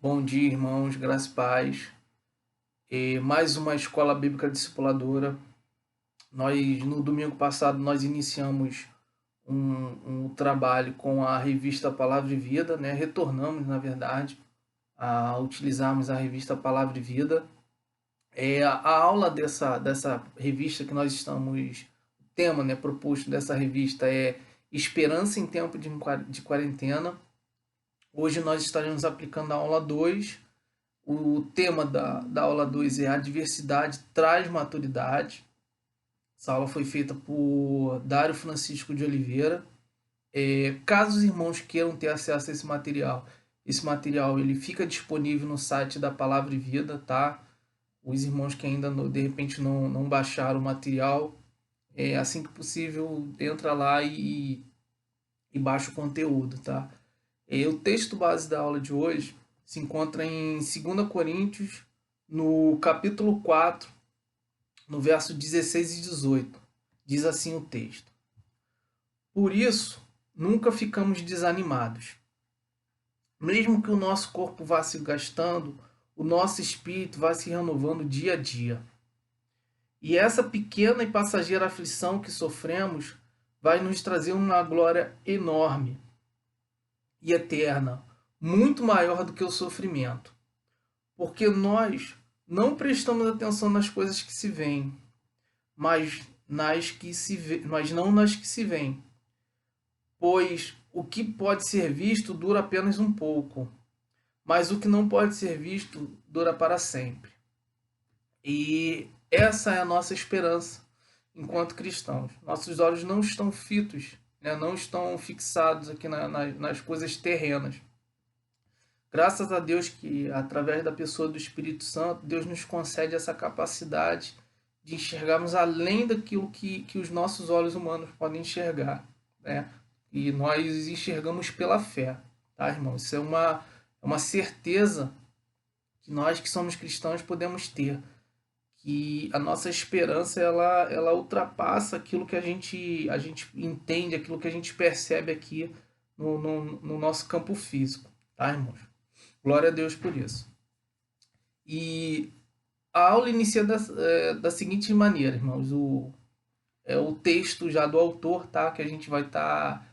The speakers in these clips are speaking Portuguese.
Bom dia, irmãos, graça e paz. Mais uma escola bíblica discipuladora. No domingo passado, nós iniciamos um trabalho com a revista Palavra e Vida, né? Retornamos, na verdade, a utilizarmos a revista Palavra e Vida. A aula dessa revista que nós estamos, o tema, né, proposto dessa revista é Esperança em Tempo de Quarentena. Hoje nós estaremos aplicando a aula 2. O tema da aula 2 é A Diversidade Traz Maturidade. Essa aula foi feita por Dário Francisco de Oliveira. Caso os irmãos queiram ter acesso a esse material ele fica disponível no site da Palavra e Vida, tá? Os irmãos que ainda de repente não baixaram o material, assim que possível, entra lá e baixa o conteúdo, tá? O texto base da aula de hoje se encontra em 2 Coríntios, no capítulo 4, no verso 16 e 18. Diz assim o texto: Por isso, nunca ficamos desanimados. Mesmo que o nosso corpo vá se gastando, o nosso espírito vai se renovando dia a dia. E essa pequena e passageira aflição que sofremos vai nos trazer uma glória enorme e eterna, muito maior do que o sofrimento. Porque nós não prestamos atenção nas coisas que se veem, mas não nas que se veem. Pois o que pode ser visto dura apenas um pouco, mas o que não pode ser visto dura para sempre. E essa é a nossa esperança enquanto cristãos. Nossos olhos não estão fitos, né? Não estão fixados aqui nas coisas terrenas. Graças a Deus que, através da pessoa do Espírito Santo, Deus nos concede essa capacidade de enxergarmos além daquilo que os nossos olhos humanos podem enxergar, né? E nós enxergamos pela fé, tá, irmão? Isso é uma certeza que nós que somos cristãos podemos ter, que a nossa esperança ela ultrapassa aquilo que a gente entende, aquilo que a gente percebe aqui no nosso campo físico, tá, irmãos? Glória a Deus por isso. E a aula inicia da seguinte maneira, irmãos. O texto já do autor, tá? Que a gente vai estar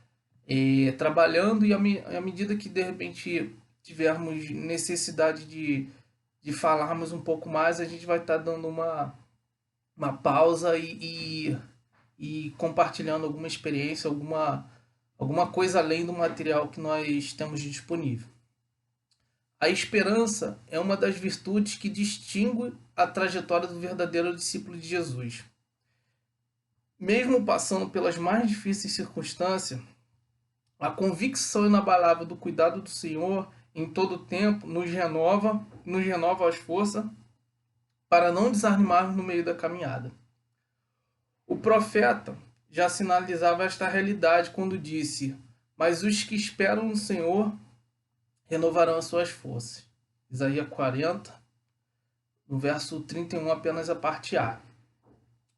trabalhando e à medida que de repente tivermos necessidade de falarmos um pouco mais, a gente vai estar dando uma pausa e compartilhando alguma experiência, alguma coisa além do material que nós temos disponível. A esperança é uma das virtudes que distingue a trajetória do verdadeiro discípulo de Jesus. Mesmo passando pelas mais difíceis circunstâncias, a convicção inabalável do cuidado do Senhor em todo o tempo nos renova as forças para não desanimarmos no meio da caminhada. O profeta já sinalizava esta realidade quando disse: Mas os que esperam no Senhor renovarão as suas forças. Isaías 40, no verso 31, apenas a parte A.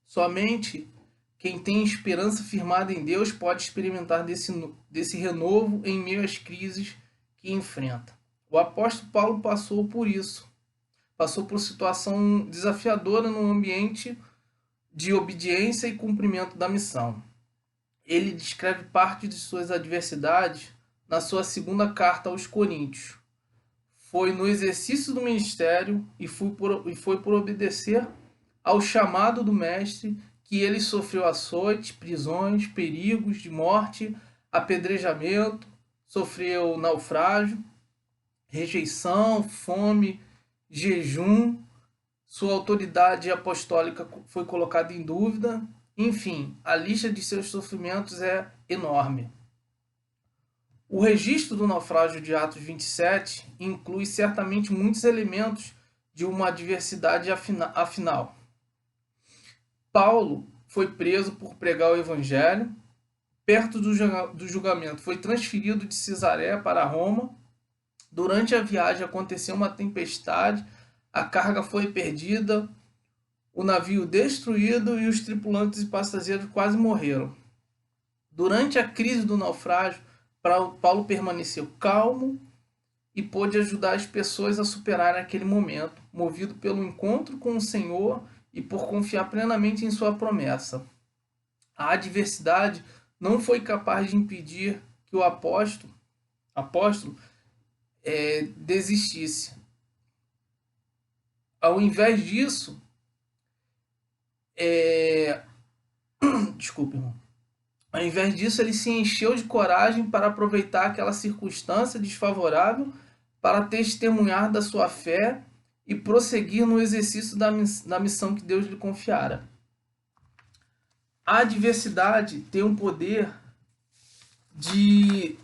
Somente quem tem esperança firmada em Deus pode experimentar desse renovo em meio às crises que enfrenta. O apóstolo Paulo passou por isso. Passou por situação desafiadora no ambiente de obediência e cumprimento da missão. Ele descreve parte de suas adversidades na sua segunda carta aos Coríntios. Foi no exercício do ministério e foi por obedecer ao chamado do mestre que ele sofreu açoites, prisões, perigos de morte, apedrejamento, sofreu naufrágio, rejeição, fome, jejum, sua autoridade apostólica foi colocada em dúvida. Enfim, a lista de seus sofrimentos é enorme. O registro do naufrágio de Atos 27 inclui certamente muitos elementos de uma adversidade afinal. Paulo foi preso por pregar o evangelho. Perto do julgamento, foi transferido de Cesareia para Roma. Durante a viagem aconteceu uma tempestade, a carga foi perdida, o navio destruído e os tripulantes e passageiros quase morreram. Durante a crise do naufrágio, Paulo permaneceu calmo e pôde ajudar as pessoas a superarem aquele momento, movido pelo encontro com o Senhor e por confiar plenamente em sua promessa. A adversidade não foi capaz de impedir que o apóstolo desistisse. Ao invés disso, desculpe, irmão. Ao invés disso, ele se encheu de coragem para aproveitar aquela circunstância desfavorável para testemunhar da sua fé e prosseguir no exercício da missão que Deus lhe confiara. A adversidade tem um poder de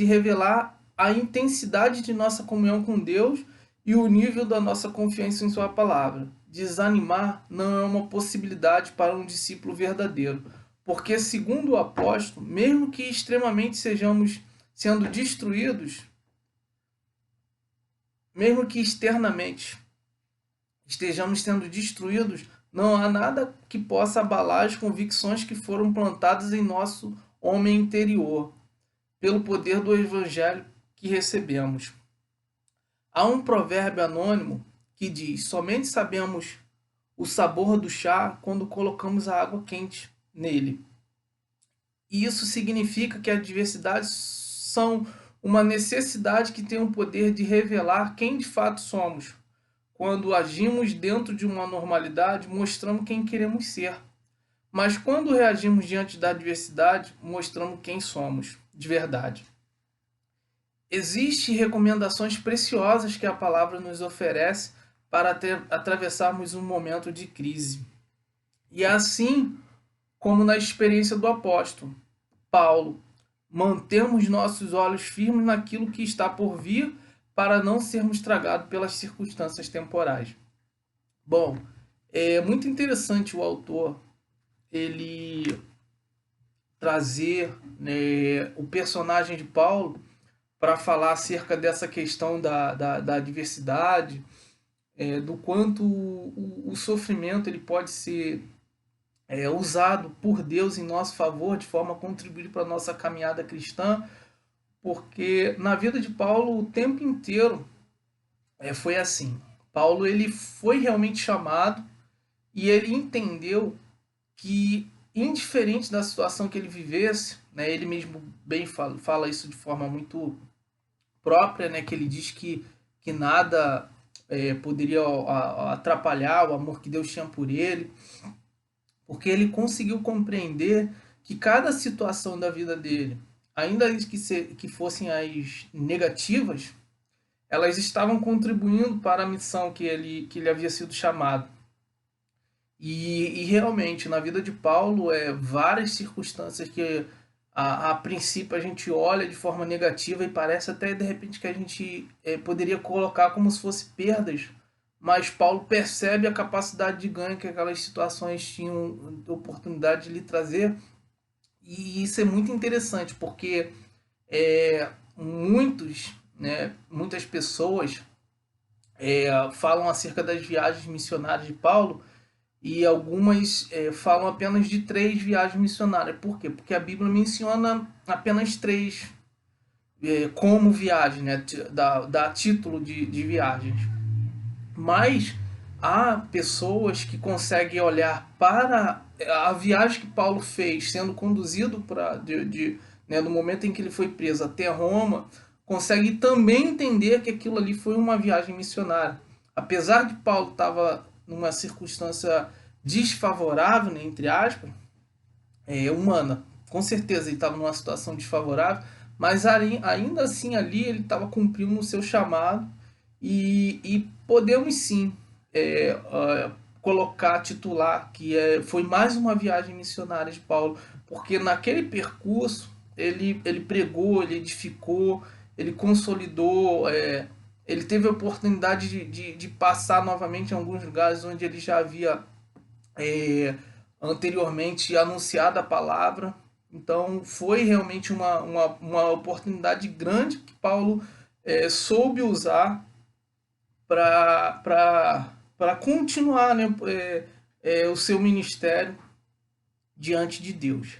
revelar a intensidade de nossa comunhão com Deus e o nível da nossa confiança em sua palavra. Desanimar não é uma possibilidade para um discípulo verdadeiro, porque, segundo o apóstolo, mesmo que extremamente sejamos sendo destruídos, mesmo que externamente estejamos sendo destruídos, não há nada que possa abalar as convicções que foram plantadas em nosso homem interior, pelo poder do evangelho que recebemos. Há um provérbio anônimo que diz: somente sabemos o sabor do chá quando colocamos a água quente nele. E isso significa que as adversidades são uma necessidade que tem o poder de revelar quem de fato somos. Quando agimos dentro de uma normalidade, mostramos quem queremos ser. Mas quando reagimos diante da adversidade, mostramos quem somos, de verdade. Existem recomendações preciosas que a palavra nos oferece para atravessarmos um momento de crise. E assim como na experiência do apóstolo Paulo, mantemos nossos olhos firmes naquilo que está por vir para não sermos tragados pelas circunstâncias temporais. Bom, é muito interessante o autor ele trazer, né, o personagem de Paulo para falar acerca dessa questão da adversidade, do quanto o sofrimento ele pode ser usado por Deus em nosso favor, de forma a contribuir para a nossa caminhada cristã, porque na vida de Paulo o tempo inteiro foi assim. Paulo ele foi realmente chamado e ele entendeu que, indiferente da situação que ele vivesse, né, ele mesmo bem fala isso de forma muito própria, né, que ele diz que nada poderia atrapalhar o amor que Deus tinha por ele, porque ele conseguiu compreender que cada situação da vida dele, ainda que fossem as negativas, elas estavam contribuindo para a missão que ele havia sido chamado. E realmente, na vida de Paulo, várias circunstâncias que a princípio a gente olha de forma negativa e parece até de repente que a gente poderia colocar como se fosse perdas, mas Paulo percebe a capacidade de ganho que aquelas situações tinham oportunidade de lhe trazer, e isso é muito interessante, porque muitas pessoas falam acerca das viagens missionárias de Paulo, e algumas falam apenas de 3 viagens missionárias. Por quê? Porque a Bíblia menciona apenas 3 como viagem, né? Dá título de viagens. Mas há pessoas que conseguem olhar para a viagem que Paulo fez, sendo conduzido no momento em que ele foi preso até Roma, conseguem também entender que aquilo ali foi uma viagem missionária. Apesar de Paulo estava numa circunstância desfavorável, né, entre aspas, humana, com certeza ele estava numa situação desfavorável, mas ainda assim ali ele estava cumprindo o seu chamado, e podemos sim colocar, titular que foi mais uma viagem missionária de Paulo, porque naquele percurso ele pregou, ele edificou, ele consolidou, ele teve a oportunidade de passar novamente em alguns lugares onde ele já havia anteriormente anunciado a palavra. Então foi realmente uma oportunidade grande que Paulo soube usar para continuar, né, o seu ministério diante de Deus.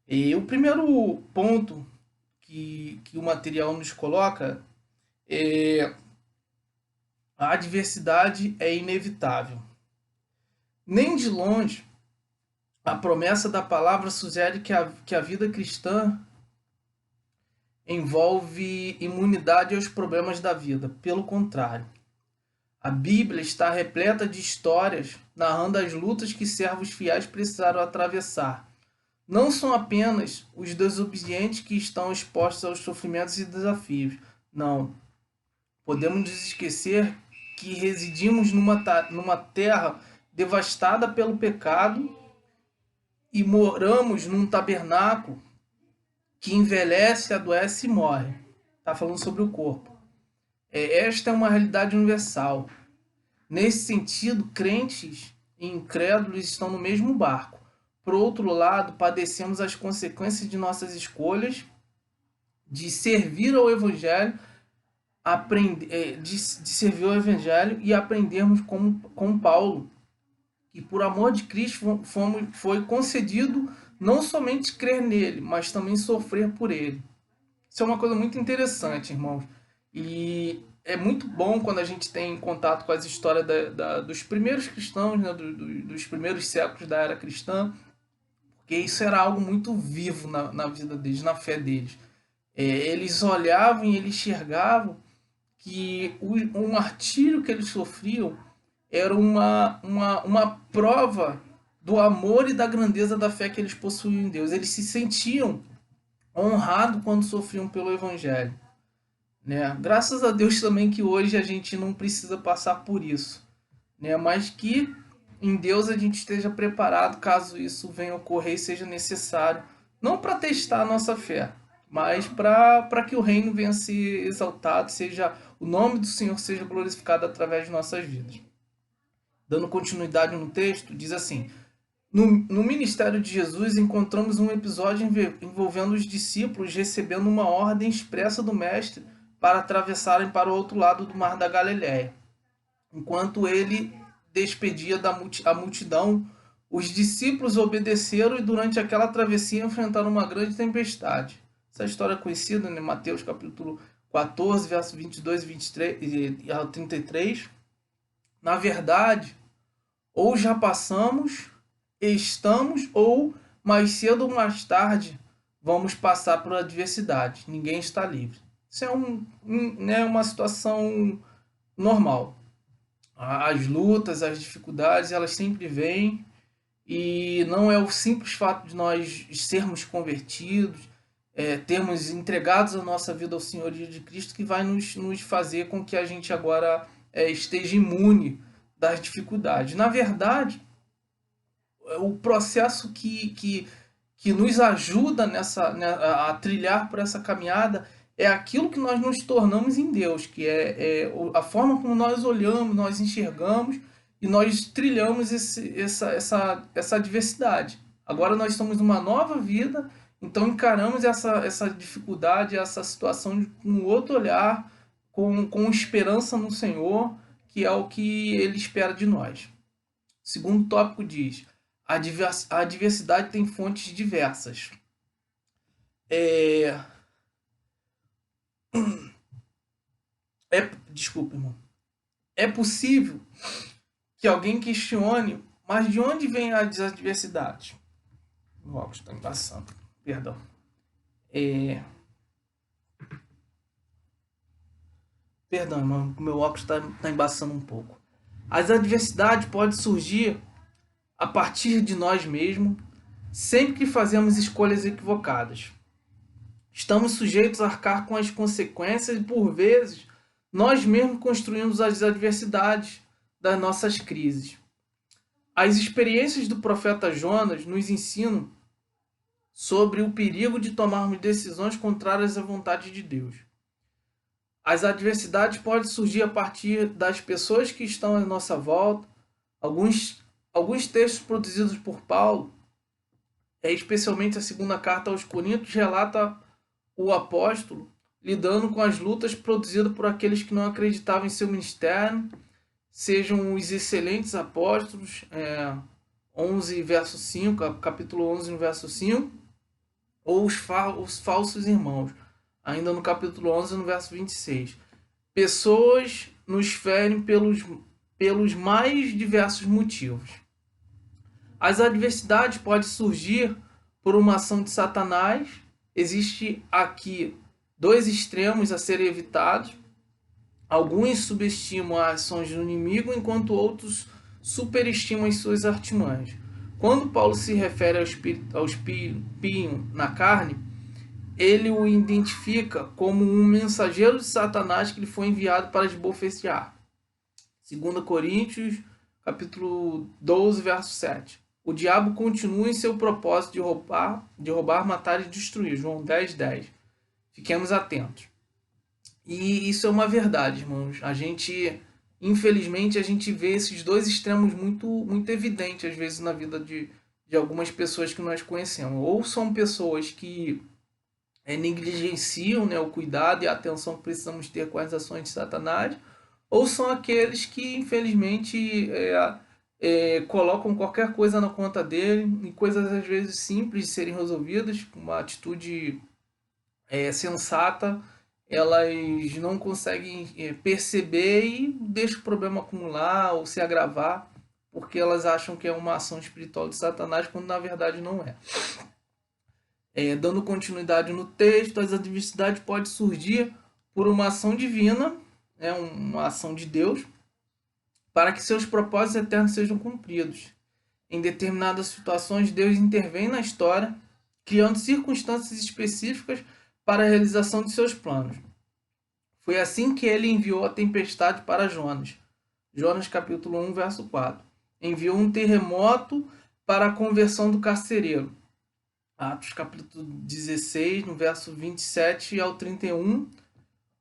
E o primeiro ponto que o material nos coloca, a adversidade é inevitável. Nem de longe a promessa da palavra sugere que a vida cristã envolve imunidade aos problemas da vida. Pelo contrário, a Bíblia está repleta de histórias narrando as lutas que servos fiéis precisaram atravessar. Não são apenas os desobedientes que estão expostos aos sofrimentos e desafios. Não. Podemos nos esquecer que residimos numa terra devastada pelo pecado e moramos num tabernáculo que envelhece, adoece e morre. Está falando sobre o corpo. Esta é uma realidade universal. Nesse sentido, crentes e incrédulos estão no mesmo barco. Por outro lado, padecemos as consequências de nossas escolhas de servir ao Evangelho, de servir ao Evangelho e aprendermos com Paulo, que por amor de Cristo foi concedido não somente crer nele, mas também sofrer por ele. Isso é uma coisa muito interessante, irmãos. E é muito bom quando a gente tem contato com as histórias dos primeiros cristãos, né, dos primeiros séculos da era cristã, porque isso era algo muito vivo na vida deles, na fé deles. Eles olhavam e eles enxergavam que o martírio que eles sofriam era uma prova do amor e da grandeza da fé que eles possuíam em Deus. Eles se sentiam honrados quando sofriam pelo Evangelho. Né? Graças a Deus também que hoje a gente não precisa passar por isso. Né? Mas que em Deus a gente esteja preparado caso isso venha ocorrer e seja necessário. Não para testar a nossa fé, mas para que o reino venha a ser exaltado, o nome do Senhor seja glorificado através de nossas vidas. Dando continuidade no texto, diz assim: no ministério de Jesus encontramos um episódio envolvendo os discípulos recebendo uma ordem expressa do mestre para atravessarem para o outro lado do mar da Galileia. Enquanto ele despedia a multidão, os discípulos obedeceram e durante aquela travessia enfrentaram uma grande tempestade. Essa história é conhecida em Mateus capítulo 14, versos 22 e 33. Na verdade, ou já passamos, estamos, ou mais cedo ou mais tarde vamos passar por adversidade. Ninguém está livre. Isso é uma situação normal. As lutas, as dificuldades, elas sempre vêm, e não é o simples fato de nós sermos convertidos, termos entregados a nossa vida ao Senhor Jesus Cristo, que vai nos fazer com que a gente agora esteja imune das dificuldades. Na verdade, o processo que nos ajuda a trilhar por essa caminhada é aquilo que nós nos tornamos em Deus, que é a forma como nós olhamos, nós enxergamos e nós trilhamos essa diversidade. Agora nós estamos numa nova vida, então encaramos essa dificuldade, essa situação com um outro olhar, com esperança no Senhor, que é o que Ele espera de nós. O segundo tópico diz: a diversidade tem fontes diversas. Desculpa, irmão. É possível que alguém questione, mas de onde vem as adversidades? O óculos está embaçando. Perdão. Perdão, irmão. Meu óculos está embaçando um pouco. As adversidades podem surgir a partir de nós mesmos, sempre que fazemos escolhas equivocadas. Estamos sujeitos a arcar com as consequências e, por vezes, nós mesmos construímos as adversidades das nossas crises. As experiências do profeta Jonas nos ensinam sobre o perigo de tomarmos decisões contrárias à vontade de Deus. As adversidades podem surgir a partir das pessoas que estão à nossa volta. Alguns textos produzidos por Paulo, especialmente a segunda carta aos Coríntios, relata o apóstolo lidando com as lutas produzidas por aqueles que não acreditavam em seu ministério, sejam os excelentes apóstolos, 11 verso 5, capítulo 11, no verso 5, ou os falsos irmãos. ainda no capítulo 11, no verso 26. Pessoas nos ferem pelos mais diversos motivos. As adversidades podem surgir por uma ação de Satanás. Existe aqui dois extremos a serem evitados. Alguns subestimam as ações do inimigo, enquanto outros superestimam as suas artimanhas. Quando Paulo se refere ao espinho na carne, ele o identifica como um mensageiro de Satanás que lhe foi enviado para esbofetear. 2 Coríntios, capítulo 12, verso 7. O diabo continua em seu propósito de roubar, matar e destruir. João 10, 10. Fiquemos atentos. E isso é uma verdade, irmãos. Infelizmente, a gente vê esses dois extremos muito evidentes, às vezes, na vida de algumas pessoas que nós conhecemos. Ou são pessoas que negligenciam, né, o cuidado e a atenção que precisamos ter com as ações de Satanás, ou são aqueles que, infelizmente, colocam qualquer coisa na conta dele, e coisas às vezes simples de serem resolvidas, com uma atitude sensata, elas não conseguem perceber e deixam o problema acumular ou se agravar, porque elas acham que é uma ação espiritual de Satanás, quando na verdade não é. Dando continuidade no texto, as adversidades podem surgir por uma ação divina, uma ação de Deus, para que seus propósitos eternos sejam cumpridos. Em determinadas situações, Deus intervém na história, criando circunstâncias específicas para a realização de seus planos. Foi assim que ele enviou a tempestade para Jonas. Jonas capítulo 1, verso 4. Enviou um terremoto para a conversão do carcereiro. Atos capítulo 16, no verso 27 ao 31.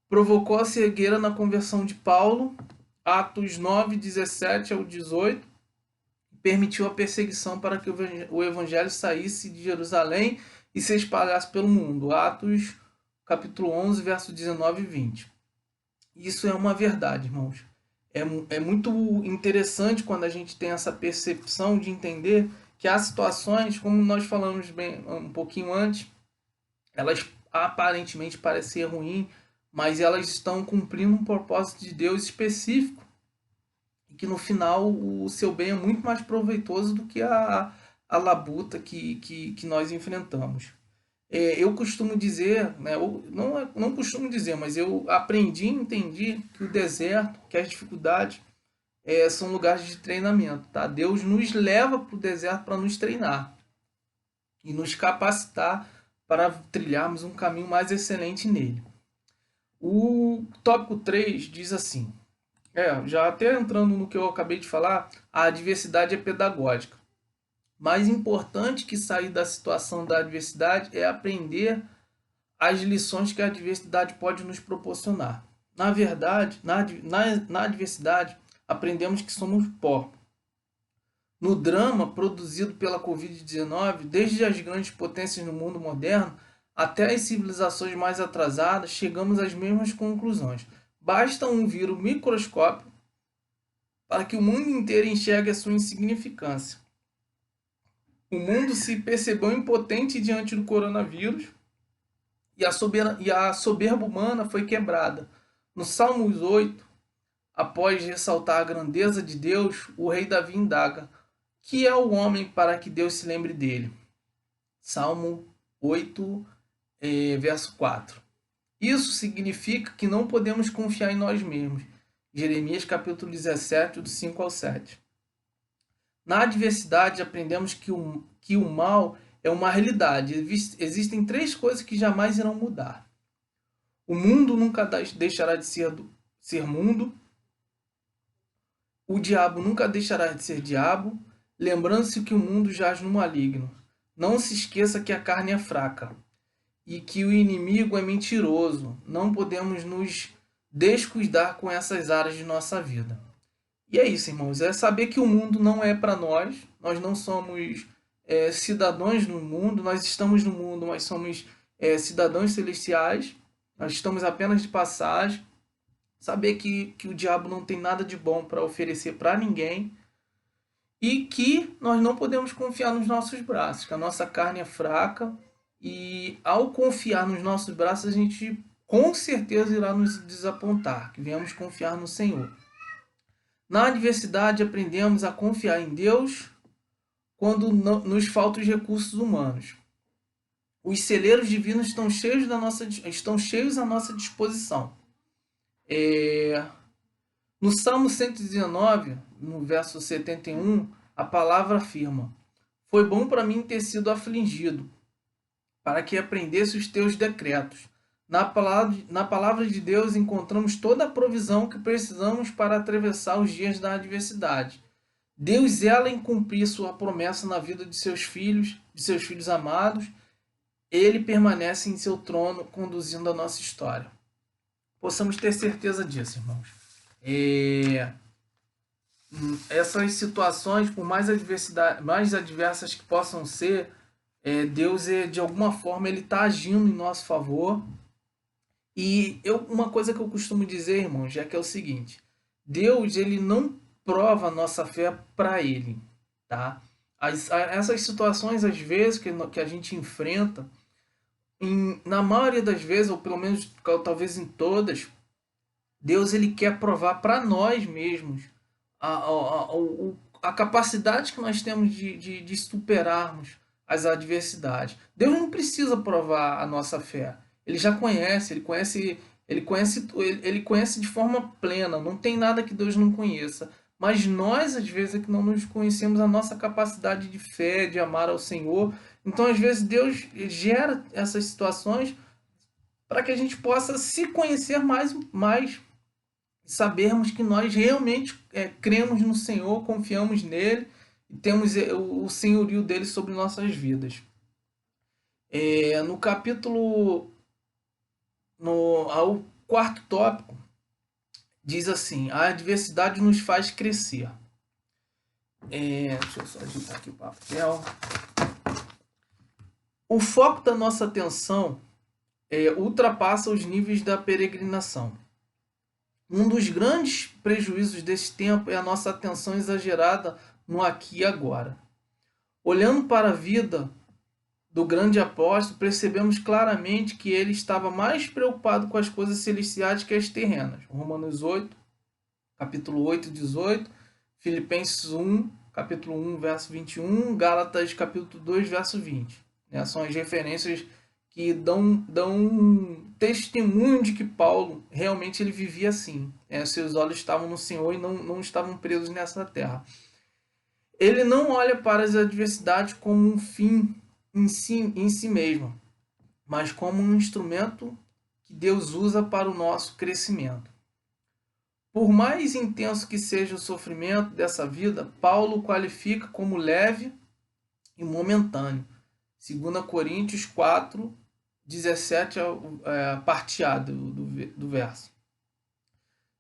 Provocou a cegueira na conversão de Paulo. Atos 9, 17 ao 18. Permitiu a perseguição para que o evangelho saísse de Jerusalém e se espalhasse pelo mundo. Atos capítulo 11, verso 19 e 20. Isso é uma verdade, irmãos. É muito interessante quando a gente tem essa percepção de entender que há situações, como nós falamos bem um pouquinho antes, elas aparentemente parecem ser ruins, mas elas estão cumprindo um propósito de Deus específico, e que no final o seu bem é muito mais proveitoso do que a labuta que nós enfrentamos. Eu costumo dizer, né, não costumo dizer, mas eu aprendi e entendi que o deserto, que as dificuldades são lugares de treinamento. Tá? Deus nos leva para o deserto para nos treinar e nos capacitar para trilharmos um caminho mais excelente nele. O tópico 3 diz assim, já até entrando no que eu acabei de falar, a adversidade é pedagógica. Mais importante que sair da situação da adversidade é aprender as lições que a adversidade pode nos proporcionar. Na verdade, na adversidade, aprendemos que somos pó. No drama produzido pela Covid-19, desde as grandes potências no mundo moderno até as civilizações mais atrasadas, chegamos às mesmas conclusões. Basta um vírus microscópio para que o mundo inteiro enxergue a sua insignificância. O mundo se percebeu impotente diante do coronavírus e a soberba humana foi quebrada. No Salmos 8, após ressaltar a grandeza de Deus, o rei Davi indaga: que é o homem para que Deus se lembre dele? Salmo 8, verso 4. Isso significa que não podemos confiar em nós mesmos. Jeremias capítulo 17, do 5 ao 7. Na adversidade, aprendemos que o mal é uma realidade. Existem 3 coisas que jamais irão mudar. O mundo nunca deixará de ser mundo. O diabo nunca deixará de ser diabo. Lembrando-se que o mundo jaz no maligno. Não se esqueça que a carne é fraca e que o inimigo é mentiroso. Não podemos nos descuidar com essas áreas de nossa vida. E é isso, irmãos. É saber que o mundo não é para nós. Nós não somos cidadãos do mundo. Nós estamos no mundo, mas somos cidadãos celestiais. Nós estamos apenas de passagem. Saber que o diabo não tem nada de bom para oferecer para ninguém. E que nós não podemos confiar nos nossos braços. Que a nossa carne é fraca. e ao confiar nos nossos braços, a gente com certeza irá nos desapontar, que venhamos confiar no Senhor. Na adversidade, aprendemos a confiar em Deus quando nos faltam os recursos humanos. Os celeiros divinos estão cheios à nossa disposição. No Salmo 119, no verso 71, a palavra afirma: Foi bom para mim ter sido afligido, para que aprendesse os teus decretos. Na palavra de Deus encontramos toda a provisão que precisamos para atravessar os dias da adversidade. Deus zela em cumprir sua promessa na vida de seus filhos amados. Ele permanece em seu trono, conduzindo a nossa história. Possamos ter certeza disso, irmãos. Essas situações, por mais adversas que possam ser, Deus, de alguma forma, ele está agindo em nosso favor. E uma coisa que eu costumo dizer, irmãos, é que é o seguinte: Deus, ele não prova a nossa fé para ele, tá? Essas situações, às vezes, que a gente enfrenta, na maioria das vezes, ou pelo menos talvez em todas, Deus, ele quer provar para nós mesmos a capacidade que nós temos de superarmos as adversidades. Deus não precisa provar a nossa fé. Ele já conhece, ele conhece de forma plena. Não tem nada que Deus não conheça. Mas nós, às vezes, é que não nos conhecemos a nossa capacidade de fé, de amar ao Senhor. Então, às vezes, Deus gera essas situações para que a gente possa se conhecer mais, sabermos que nós realmente cremos no Senhor, confiamos nele e temos o senhorio dele sobre nossas vidas. No capítulo, ao quarto tópico, diz assim: a adversidade nos faz crescer. Deixa eu só ajeitar aqui o papel. O foco da nossa atenção ultrapassa os níveis da peregrinação. Um dos grandes prejuízos desse tempo é a nossa atenção exagerada no aqui e agora. Olhando para a vida do grande apóstolo, percebemos claramente que ele estava mais preocupado com as coisas celestiais que as terrenas. Romanos 8, capítulo 8, 18, Filipenses 1, capítulo 1, verso 21, Gálatas, capítulo 2, verso 20. São as referências que dão testemunho de que Paulo realmente ele vivia assim. Seus olhos estavam no Senhor e não estavam presos nessa terra. Ele não olha para as adversidades como um fim em si mesmo, mas como um instrumento que Deus usa para o nosso crescimento. Por mais intenso que seja o sofrimento dessa vida, Paulo qualifica como leve e momentâneo. 2 Coríntios 4, 17, parte A do verso.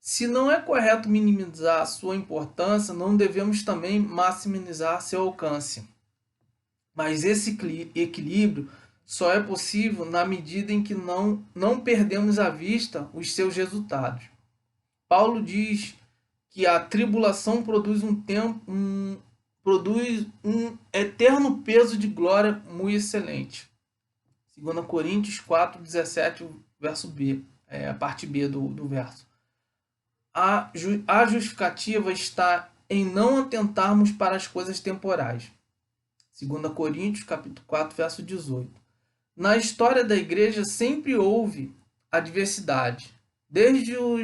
Se não é correto minimizar a sua importância, não devemos também maximizar seu alcance. Mas esse equilíbrio só é possível na medida em que não perdemos à vista os seus resultados. Paulo diz que a tribulação produz produz um eterno peso de glória muito excelente. 2 Coríntios 4, 17, verso B, a parte B do verso. A justificativa está em não atentarmos para as coisas temporais. 2 Coríntios capítulo 4, verso 18. Na história da igreja sempre houve adversidade. Desde o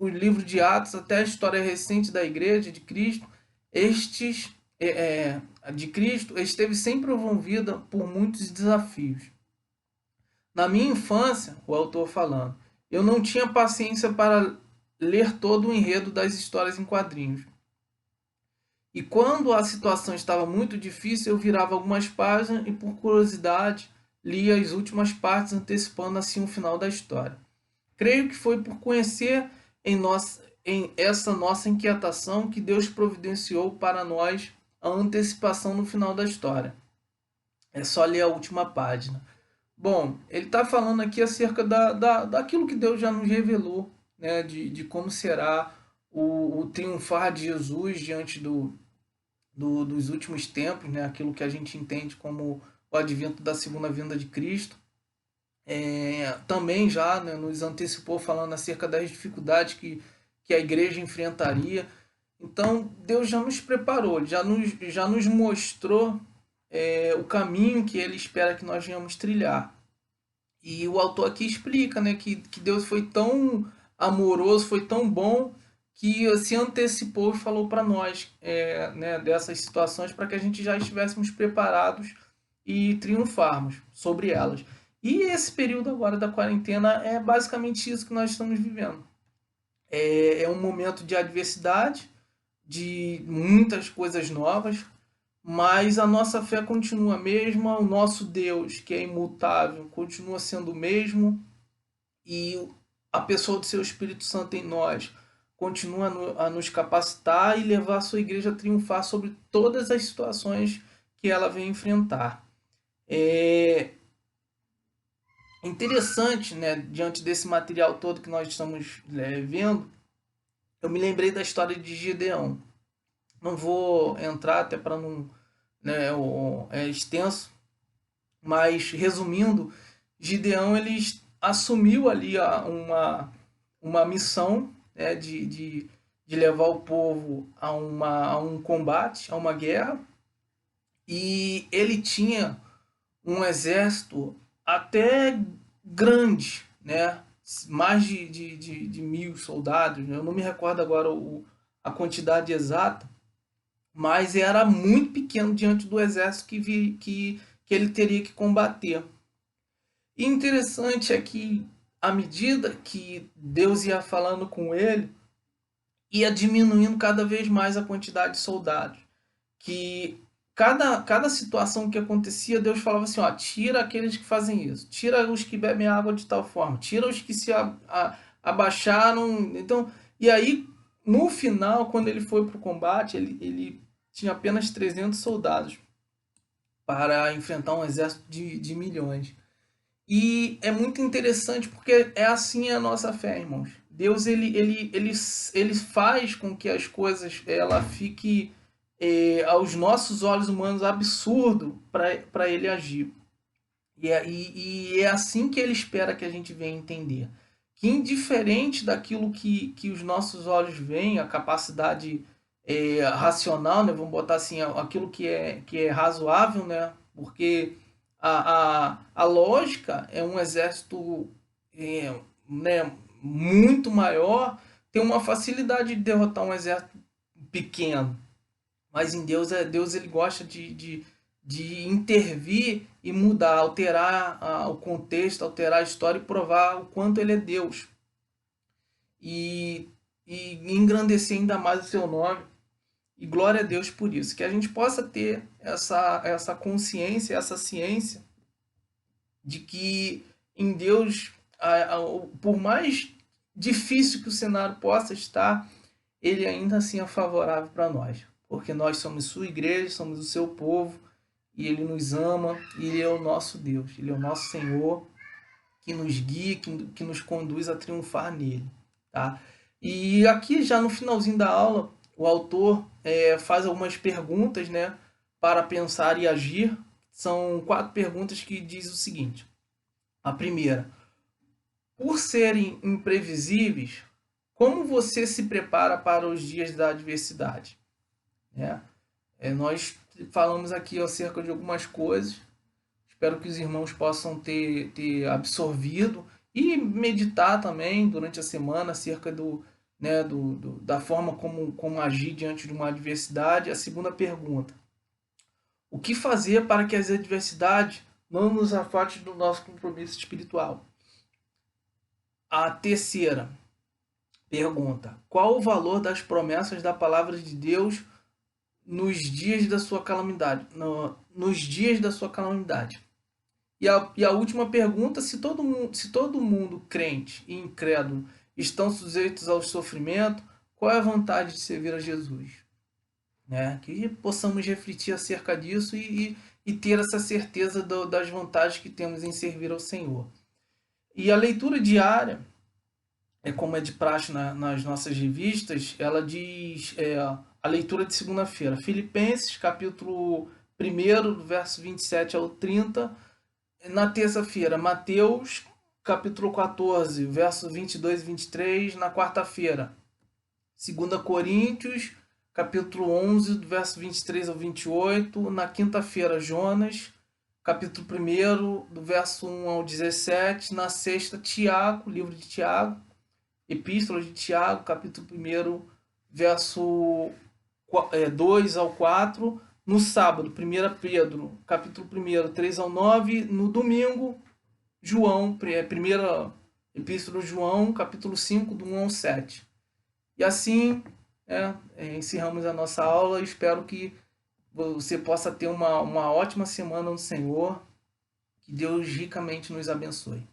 livro de Atos até a história recente da igreja de Cristo, esteve sempre envolvida por muitos desafios. Na minha infância, o autor falando, eu não tinha paciência para ler todo o enredo das histórias em quadrinhos. E quando a situação estava muito difícil, eu virava algumas páginas e, por curiosidade, lia as últimas partes, antecipando assim o final da história. Creio que foi por conhecer em essa nossa inquietação que Deus providenciou para nós a antecipação no final da história. É só ler a última página. Bom, ele está falando aqui acerca daquilo que Deus já nos revelou, né, de como será o triunfar de Jesus diante dos últimos tempos, né, aquilo que a gente entende como o advento da segunda vinda de Cristo. Também já, né, nos antecipou falando acerca das dificuldades que a igreja enfrentaria. Então Deus já nos preparou, já nos mostrou o caminho que Ele espera que nós venhamos trilhar. E o autor aqui explica, né, que Deus foi tão amoroso, foi tão bom, que se antecipou e falou para nós, né, dessas situações, para que a gente já estivéssemos preparados e triunfarmos sobre elas. E esse período agora da quarentena é basicamente isso que nós estamos vivendo. É um momento de adversidade, de muitas coisas novas, mas a nossa fé continua a mesma, o nosso Deus, que é imutável, continua sendo o mesmo, e a pessoa do seu Espírito Santo em nós continua a nos capacitar e levar a sua igreja a triunfar sobre todas as situações que ela vem enfrentar. É interessante, né, diante desse material todo que nós estamos vendo, eu me lembrei da história de Gideão. Não vou entrar até para não, né, é extenso, mas resumindo, Gideão ele assumiu ali uma missão, né, de levar o povo a um combate, a uma guerra, e ele tinha um exército até grande, né? Mais de 1.000 soldados. Eu não me recordo agora a quantidade exata, mas era muito pequeno diante do exército que ele teria que combater. E interessante é que, à medida que Deus ia falando com ele, ia diminuindo cada vez mais a quantidade de soldados. Que cada situação que acontecia, Deus falava assim, ó, tira aqueles que fazem isso, tira os que bebem água de tal forma, tira os que se abaixaram. Então, e aí, no final, quando ele foi para o combate, ele tinha apenas 300 soldados para enfrentar um exército de milhões. E é muito interessante porque é assim a nossa fé, irmãos. Deus ele faz com que as coisas ela fique aos nossos olhos humanos absurdo para ele agir. E é assim que ele espera que a gente venha entender. Que indiferente daquilo que os nossos olhos veem, a capacidade racional, né, vamos botar assim, aquilo que é razoável, né, porque a lógica é um exército né, muito maior, tem uma facilidade de derrotar um exército pequeno. Mas em Deus, Deus ele gosta de intervir e mudar, alterar o contexto, alterar a história e provar o quanto ele é Deus. E, e engrandecer ainda mais o seu nome. E glória a Deus por isso. Que a gente possa ter essa consciência, essa ciência de que em Deus, por mais difícil que o cenário possa estar, ele ainda assim é favorável para nós. Porque nós somos sua igreja, somos o seu povo, e ele nos ama, e ele é o nosso Deus, ele é o nosso Senhor, que nos guia, que nos conduz a triunfar nele. Tá? E aqui já no finalzinho da aula, o autor faz algumas perguntas, né, para pensar e agir. São 4 perguntas que diz o seguinte. A primeira, por serem imprevisíveis, como você se prepara para os dias da adversidade? Né? Nós falamos aqui acerca de algumas coisas, espero que os irmãos possam ter absorvido e meditar também durante a semana acerca né, da forma como agir diante de uma adversidade. A segunda pergunta, o que fazer para que as adversidades não nos afastem do nosso compromisso espiritual? A terceira pergunta, qual o valor das promessas da palavra de Deus nos dias da sua calamidade, nos dias da sua calamidade? E a última pergunta, se todo mundo crente e incrédulo estão sujeitos ao sofrimento, qual é a vantagem de servir a Jesus? Né? Que possamos refletir acerca disso e ter essa certeza das vantagens que temos em servir ao Senhor. E a leitura diária, como é de praxe nas nossas revistas, ela diz a leitura de segunda-feira, Filipenses capítulo 1º, do verso 27 ao 30. Na terça-feira, Mateus, capítulo 14, verso 22 e 23. Na quarta-feira, 2 Coríntios, capítulo 11, do verso 23 ao 28. Na quinta-feira, Jonas, capítulo 1, do verso 1 ao 17. Na sexta, Tiago, livro de Tiago, Epístola de Tiago, capítulo 1, verso 2 ao 4. No sábado, 1 Pedro, capítulo 1, 3 ao 9. No domingo, João, primeira Epístola de João, capítulo 5, do 1 ao 7. E assim encerramos a nossa aula. Espero que você possa ter uma ótima semana no Senhor. Que Deus ricamente nos abençoe.